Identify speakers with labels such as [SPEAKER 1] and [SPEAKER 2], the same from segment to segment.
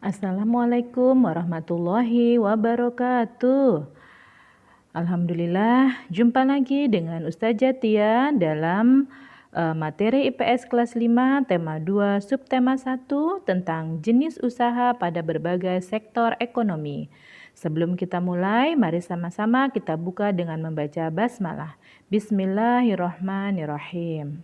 [SPEAKER 1] Assalamualaikum warahmatullahi wabarakatuh. Alhamdulillah, jumpa lagi dengan Ustazah Tia dalam materi IPS kelas 5, tema 2, subtema 1 tentang jenis usaha pada berbagai sektor ekonomi. Sebelum kita mulai, mari sama-sama kita buka dengan membaca basmalah. Bismillahirrahmanirrahim.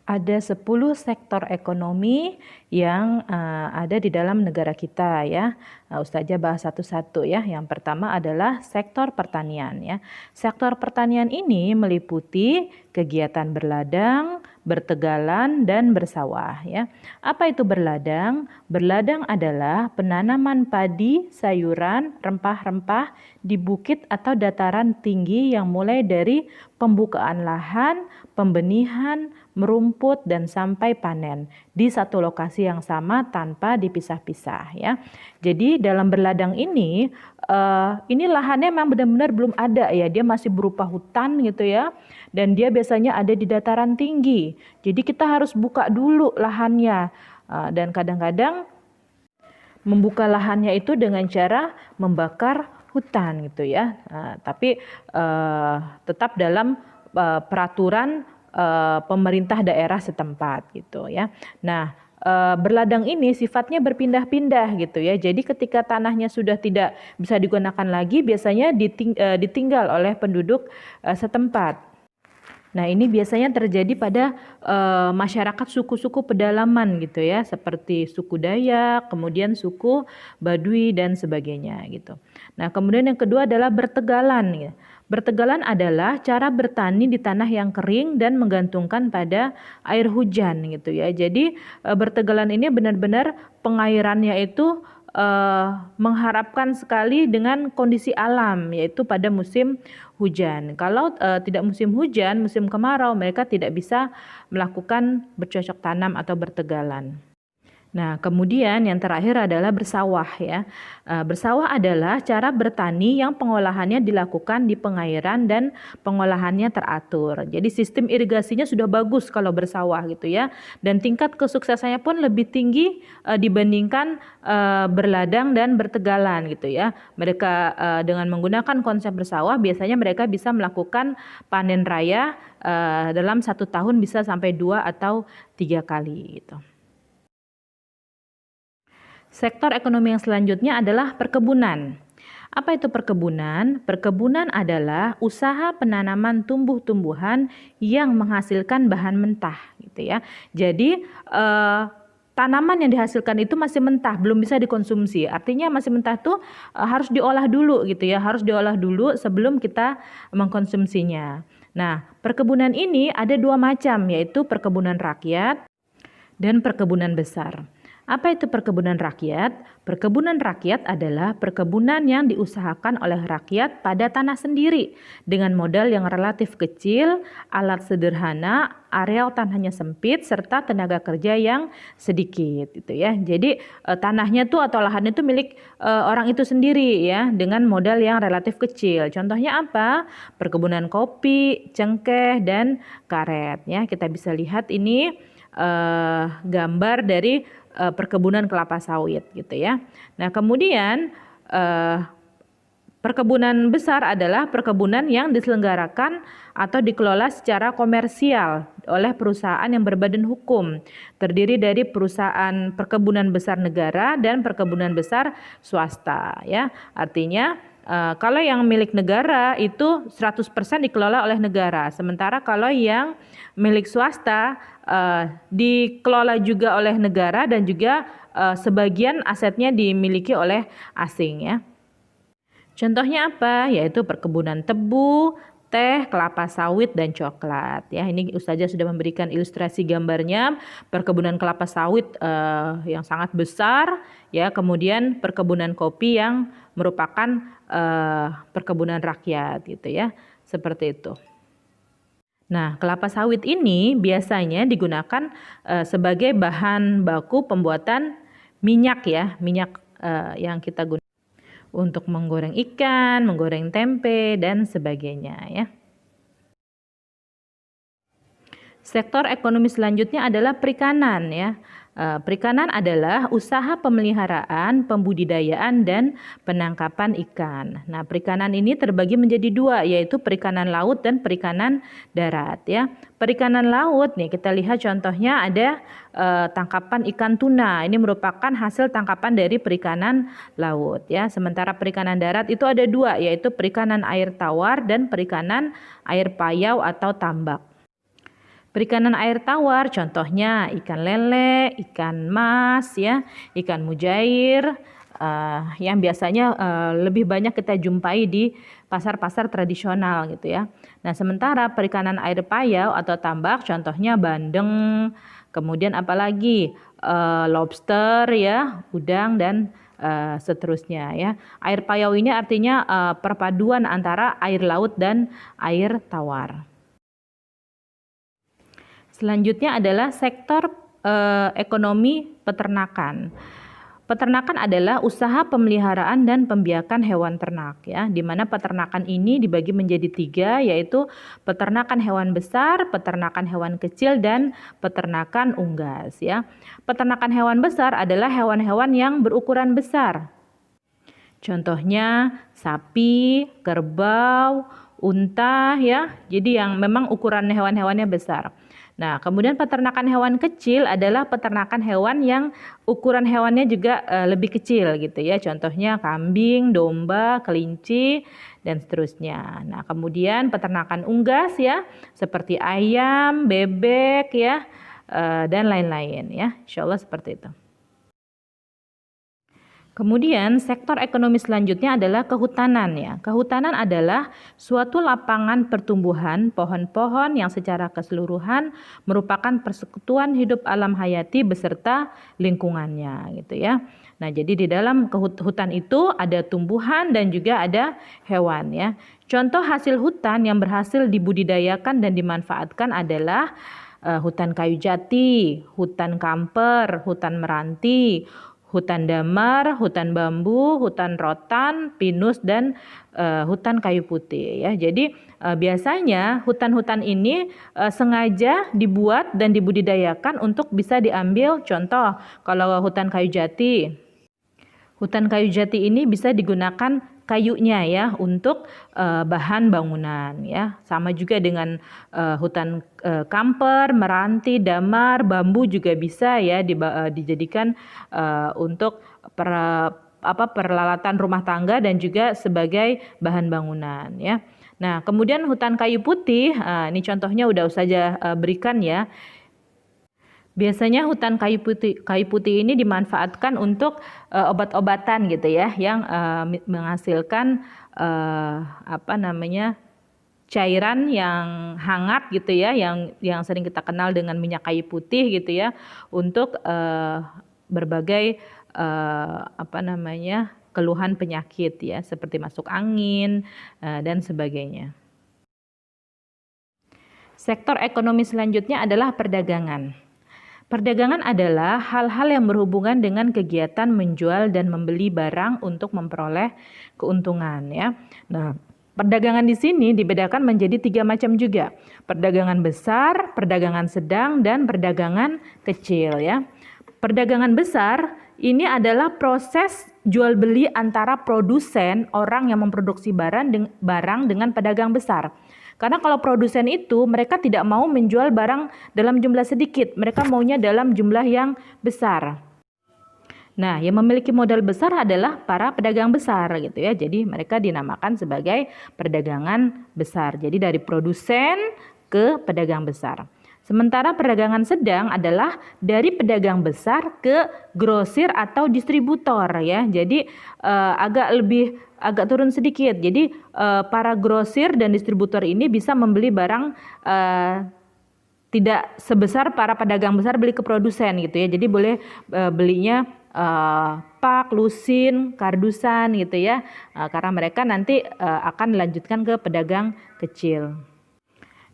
[SPEAKER 1] Ada 10 sektor ekonomi yang ada di dalam negara kita ya. Ustazah bahas satu-satu ya. Yang pertama adalah sektor pertanian ya. Sektor pertanian ini meliputi kegiatan berladang, bertegalan dan bersawah ya. Apa itu berladang? Berladang adalah penanaman padi, sayuran, rempah-rempah di bukit atau dataran tinggi yang mulai dari pembukaan lahan, pembenihan, merumput dan sampai panen di satu lokasi yang sama tanpa dipisah-pisah ya. Jadi dalam berladang ini lahannya memang benar-benar belum ada ya, dia masih berupa hutan gitu ya. Dan dia biasanya ada di dataran tinggi. Jadi kita harus buka dulu lahannya. Dan kadang-kadang membuka lahannya itu dengan cara membakar hutan gitu ya. Tapi tetap dalam peraturan pemerintah daerah setempat gitu ya. Nah, berladang ini sifatnya berpindah-pindah gitu ya. Jadi ketika tanahnya sudah tidak bisa digunakan lagi, biasanya ditinggal oleh penduduk setempat. Nah, ini biasanya terjadi pada masyarakat suku-suku pedalaman gitu ya, seperti suku Dayak, kemudian suku Baduy dan sebagainya gitu. Nah, kemudian yang kedua adalah bertegalan ya. Bertegalan adalah cara bertani di tanah yang kering dan menggantungkan pada air hujan gitu ya. Jadi bertegalan ini benar-benar pengairannya itu mengharapkan sekali dengan kondisi alam, yaitu pada musim hujan. Kalau tidak musim hujan, musim kemarau, mereka tidak bisa melakukan bercocok tanam atau bertegalan. Nah, kemudian yang terakhir adalah bersawah ya. Bersawah adalah cara bertani yang pengolahannya dilakukan di pengairan dan pengolahannya teratur. Jadi sistem irigasinya sudah bagus kalau bersawah gitu ya. Dan tingkat kesuksesannya pun lebih tinggi dibandingkan berladang dan bertegalan gitu ya. Mereka dengan menggunakan konsep bersawah biasanya mereka bisa melakukan panen raya dalam 1 tahun bisa sampai 2 atau 3 kali gitu. Sektor ekonomi yang selanjutnya adalah perkebunan. Apa itu perkebunan? Perkebunan adalah usaha penanaman tumbuh-tumbuhan yang menghasilkan bahan mentah gitu ya. Jadi tanaman yang dihasilkan itu masih mentah, belum bisa dikonsumsi. Artinya masih mentah tuh harus diolah dulu gitu ya, harus diolah dulu sebelum kita mengkonsumsinya. Nah, perkebunan ini ada 2 macam, yaitu perkebunan rakyat dan perkebunan besar. Apa itu perkebunan rakyat? Perkebunan rakyat adalah perkebunan yang diusahakan oleh rakyat pada tanah sendiri dengan modal yang relatif kecil, alat sederhana, areal tanahnya sempit serta tenaga kerja yang sedikit gitu ya. Jadi tanahnya tuh atau lahannya itu milik orang itu sendiri ya dengan modal yang relatif kecil. Contohnya apa? Perkebunan kopi, cengkeh dan karet ya. Kita bisa lihat ini gambar dari perkebunan kelapa sawit gitu ya. Nah, kemudian perkebunan besar adalah perkebunan yang diselenggarakan atau dikelola secara komersial oleh perusahaan yang berbadan hukum. Terdiri dari perusahaan perkebunan besar negara dan perkebunan besar swasta ya. Artinya kalau yang milik negara itu 100% dikelola oleh negara. Sementara kalau yang milik swasta dikelola juga oleh negara dan juga sebagian asetnya dimiliki oleh asing ya. Contohnya apa? Yaitu perkebunan tebu, teh, kelapa sawit dan coklat ya. Ini Ustazah sudah memberikan ilustrasi gambarnya perkebunan kelapa sawit yang sangat besar ya, kemudian perkebunan kopi yang merupakan perkebunan rakyat gitu ya. Seperti itu. Nah, kelapa sawit ini biasanya digunakan sebagai bahan baku pembuatan minyak ya, minyak yang kita gunakan untuk menggoreng ikan, menggoreng tempe dan sebagainya ya. Sektor ekonomi selanjutnya adalah perikanan ya. Perikanan adalah usaha pemeliharaan, pembudidayaan, dan penangkapan ikan. Nah, perikanan ini terbagi menjadi dua, yaitu perikanan laut dan perikanan darat. Ya, perikanan laut nih kita lihat contohnya ada tangkapan ikan tuna. Ini merupakan hasil tangkapan dari perikanan laut. Ya, sementara perikanan darat itu ada dua, yaitu perikanan air tawar dan perikanan air payau atau tambak. Perikanan air tawar contohnya ikan lele, ikan mas, ya, ikan mujair, yang biasanya lebih banyak kita jumpai di pasar-pasar tradisional gitu ya. Nah, sementara perikanan air payau atau tambak contohnya bandeng, kemudian apalagi lobster ya, udang dan seterusnya ya. Air payau ini artinya perpaduan antara air laut dan air tawar. Selanjutnya adalah sektor ekonomi peternakan. Peternakan adalah usaha pemeliharaan dan pembiakan hewan ternak ya, di mana peternakan ini dibagi menjadi tiga, yaitu peternakan hewan besar, peternakan hewan kecil, dan peternakan unggas ya. Peternakan hewan besar adalah hewan-hewan yang berukuran besar. Contohnya sapi, kerbau, unta ya. Jadi yang memang ukuran hewan-hewannya besar. Nah, kemudian peternakan hewan kecil adalah peternakan hewan yang ukuran hewannya juga lebih kecil gitu ya. Contohnya kambing, domba, kelinci, dan seterusnya. Nah, kemudian peternakan unggas ya, seperti ayam, bebek ya, dan lain-lain ya. Insya Allah seperti itu. Kemudian sektor ekonomi selanjutnya adalah kehutanan ya. Kehutanan adalah suatu lapangan pertumbuhan pohon-pohon yang secara keseluruhan merupakan persekutuan hidup alam hayati beserta lingkungannya gitu ya. Nah, jadi di dalam hutan itu ada tumbuhan dan juga ada hewan ya. Contoh hasil hutan yang berhasil dibudidayakan dan dimanfaatkan adalah hutan kayu jati, hutan kamper, hutan meranti, hutan damar, hutan bambu, hutan rotan, pinus, dan hutan kayu putih ya. Jadi biasanya hutan-hutan ini sengaja dibuat dan dibudidayakan untuk bisa diambil contoh. Kalau hutan kayu jati, ini bisa digunakan kayunya ya untuk bahan bangunan ya. Sama juga dengan hutan kamper, meranti, damar, bambu juga bisa ya dijadikan untuk peralatan rumah tangga dan juga sebagai bahan bangunan ya. Nah, kemudian hutan kayu putih, ini contohnya udah saja berikan ya. Biasanya hutan kayu putih ini dimanfaatkan untuk obat-obatan gitu ya, yang menghasilkan cairan yang hangat gitu ya, yang sering kita kenal dengan minyak kayu putih gitu ya, untuk berbagai keluhan penyakit ya, seperti masuk angin dan sebagainya. Sektor ekonomi selanjutnya adalah perdagangan. Perdagangan adalah hal-hal yang berhubungan dengan kegiatan menjual dan membeli barang untuk memperoleh keuntungan ya. Nah, perdagangan di sini dibedakan menjadi 3 macam juga. Perdagangan besar, perdagangan sedang, dan perdagangan kecil ya. Perdagangan besar ini adalah proses jual beli antara produsen, orang yang memproduksi barang dengan pedagang besar. Karena kalau produsen itu mereka tidak mau menjual barang dalam jumlah sedikit, mereka maunya dalam jumlah yang besar. Nah, yang memiliki modal besar adalah para pedagang besar gitu ya. Jadi mereka dinamakan sebagai perdagangan besar. Jadi dari produsen ke pedagang besar. Sementara perdagangan sedang adalah dari pedagang besar ke grosir atau distributor ya. Jadi agak turun sedikit. Jadi para grosir dan distributor ini bisa membeli barang tidak sebesar para pedagang besar beli ke produsen gitu ya. Jadi boleh belinya pak, lusin, kardusan gitu ya. Karena mereka nanti akan dilanjutkan ke pedagang kecil.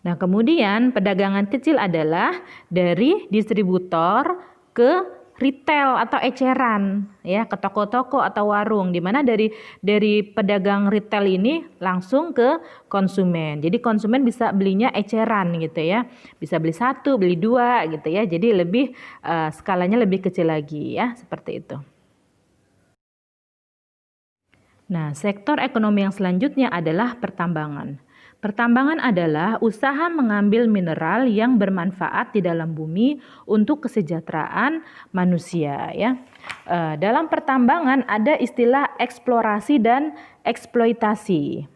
[SPEAKER 1] Nah, kemudian perdagangan kecil adalah dari distributor ke retail atau eceran ya, ke toko-toko atau warung, di mana dari pedagang retail ini langsung ke konsumen. Jadi konsumen bisa belinya eceran gitu ya, bisa beli 1, beli 2 gitu ya. Jadi lebih skalanya lebih kecil lagi ya, seperti itu. Nah, sektor ekonomi yang selanjutnya adalah pertambangan. Pertambangan adalah usaha mengambil mineral yang bermanfaat di dalam bumi untuk kesejahteraan manusia ya. Dalam pertambangan ada istilah eksplorasi dan eksploitasi.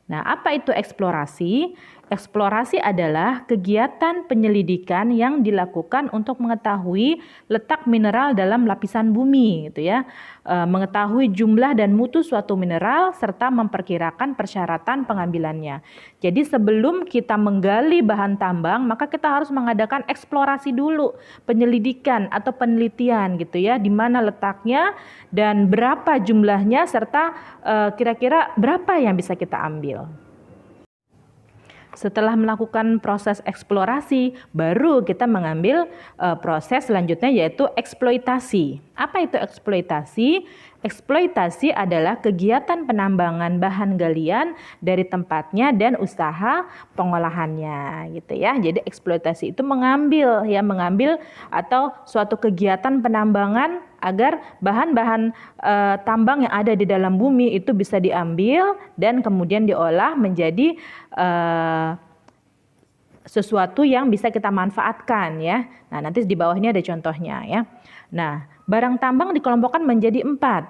[SPEAKER 1] Nah, apa itu eksplorasi? Eksplorasi adalah kegiatan penyelidikan yang dilakukan untuk mengetahui letak mineral dalam lapisan bumi, gitu ya. Mengetahui jumlah dan mutu suatu mineral serta memperkirakan persyaratan pengambilannya. Jadi sebelum kita menggali bahan tambang, maka kita harus mengadakan eksplorasi dulu, penyelidikan atau penelitian, gitu ya, di mana letaknya dan berapa jumlahnya serta kira-kira berapa yang bisa kita ambil. Setelah melakukan proses eksplorasi, baru kita mengambil proses selanjutnya yaitu eksploitasi. Apa itu eksploitasi? Eksploitasi adalah kegiatan penambangan bahan galian dari tempatnya dan usaha pengolahannya, gitu ya. Jadi eksploitasi itu mengambil atau suatu kegiatan penambangan agar bahan-bahan tambang yang ada di dalam bumi itu bisa diambil dan kemudian diolah menjadi sesuatu yang bisa kita manfaatkan ya. Nah, nanti di bawah ini ada contohnya ya. Nah, barang tambang dikelompokkan menjadi 4.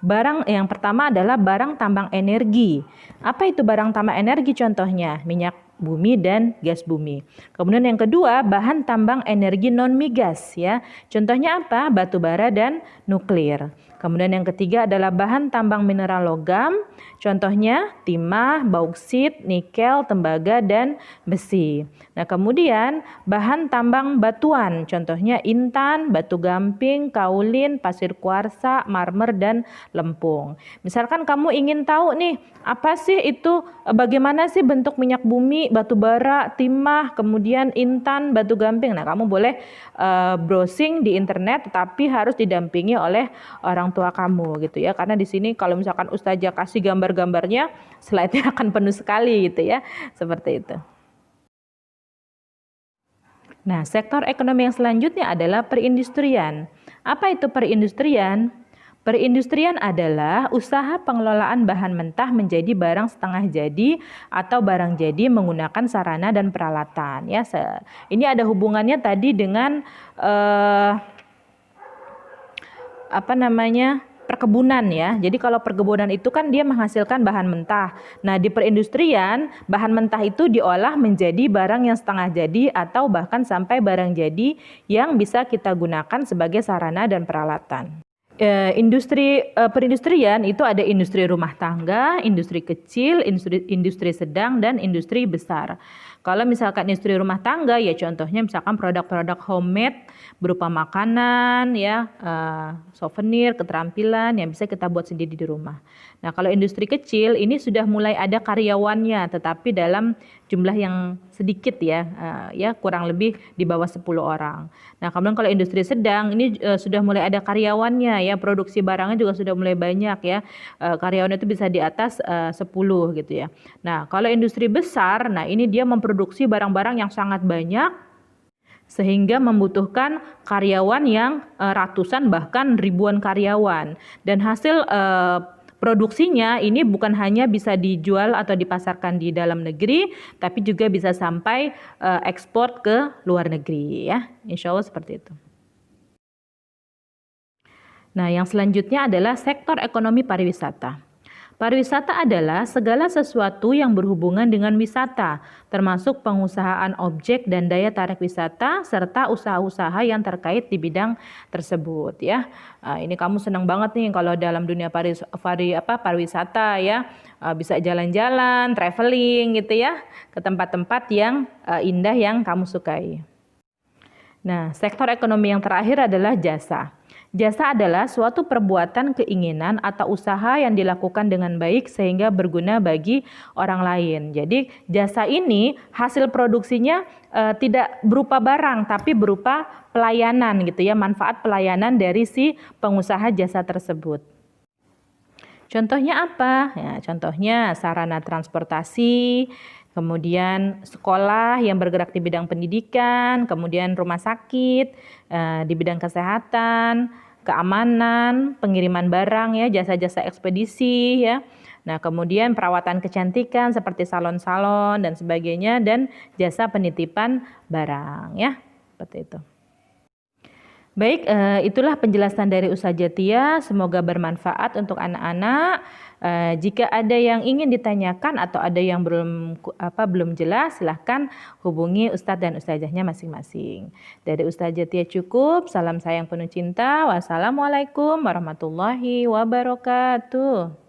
[SPEAKER 1] Barang yang pertama adalah barang tambang energi. Apa itu barang tambang energi? Contohnya minyak bumi dan gas bumi. Kemudian yang kedua, bahan tambang energi non migas ya. Contohnya apa? Batu bara dan nuklir. Kemudian yang ketiga adalah bahan tambang mineral logam. Contohnya timah, bauksit, nikel, tembaga dan besi. Nah, kemudian bahan tambang batuan. Contohnya intan, batu gamping, kaulin, pasir kuarsa, marmer dan lempung. Misalkan kamu ingin tahu nih, apa sih itu, bagaimana sih bentuk minyak bumi, batu bara, timah, kemudian intan, batu gamping. Nah, kamu boleh browsing di internet, tetapi harus didampingi oleh orang tua kamu gitu ya. Karena di sini kalau misalkan Ustazah kasih gambar-gambarnya, slide-nya akan penuh sekali gitu ya. Seperti itu. Nah, sektor ekonomi yang selanjutnya adalah perindustrian. Apa itu perindustrian? Perindustrian adalah usaha pengelolaan bahan mentah menjadi barang setengah jadi atau barang jadi menggunakan sarana dan peralatan ya. Ini ada hubungannya tadi dengan perkebunan ya. Jadi kalau perkebunan itu kan dia menghasilkan bahan mentah. Nah, di perindustrian bahan mentah itu diolah menjadi barang yang setengah jadi atau bahkan sampai barang jadi yang bisa kita gunakan sebagai sarana dan peralatan. Perindustrian itu ada industri rumah tangga, industri kecil, industri sedang, dan industri besar. Kalau misalkan industri rumah tangga ya contohnya misalkan produk-produk homemade berupa makanan ya, souvenir, keterampilan yang bisa kita buat sendiri di rumah. Nah, kalau industri kecil ini sudah mulai ada karyawannya tetapi dalam jumlah yang sedikit ya, kurang lebih di bawah 10 orang. Nah, kemudian kalau industri sedang ini sudah mulai ada karyawannya ya, produksi barangnya juga sudah mulai banyak ya. Karyawan itu bisa di atas 10 gitu ya. Nah, kalau industri besar, nah ini dia memproduksi barang-barang yang sangat banyak sehingga membutuhkan karyawan yang ratusan bahkan ribuan karyawan. Dan hasil produksinya ini bukan hanya bisa dijual atau dipasarkan di dalam negeri, tapi juga bisa sampai ekspor ke luar negeri ya. Insya Allah seperti itu. Nah, yang selanjutnya adalah sektor ekonomi pariwisata. Pariwisata adalah segala sesuatu yang berhubungan dengan wisata, termasuk pengusahaan objek dan daya tarik wisata, serta usaha-usaha yang terkait di bidang tersebut ya. Ini kamu senang banget nih kalau dalam dunia pariwisata ya, bisa jalan-jalan, traveling gitu ya, ke tempat-tempat yang indah yang kamu sukai. Nah, sektor ekonomi yang terakhir adalah jasa. Jasa adalah suatu perbuatan, keinginan, atau usaha yang dilakukan dengan baik sehingga berguna bagi orang lain. Jadi jasa ini hasil produksinya tidak berupa barang tapi berupa pelayanan gitu ya, manfaat pelayanan dari si pengusaha jasa tersebut. Contohnya apa? Ya, contohnya sarana transportasi, kemudian sekolah yang bergerak di bidang pendidikan, kemudian rumah sakit di bidang kesehatan, keamanan, pengiriman barang ya, jasa-jasa ekspedisi ya. Nah, kemudian perawatan kecantikan seperti salon-salon dan sebagainya, dan jasa penitipan barang ya. Seperti itu. Baik, itulah penjelasan dari Ustazah Jatia. Semoga bermanfaat untuk anak-anak. Jika ada yang ingin ditanyakan atau ada yang belum jelas, silahkan hubungi Ustadz dan Ustazahnya masing-masing. Dari Ustazah Jatia cukup. Salam sayang penuh cinta. Wassalamualaikum warahmatullahi wabarakatuh.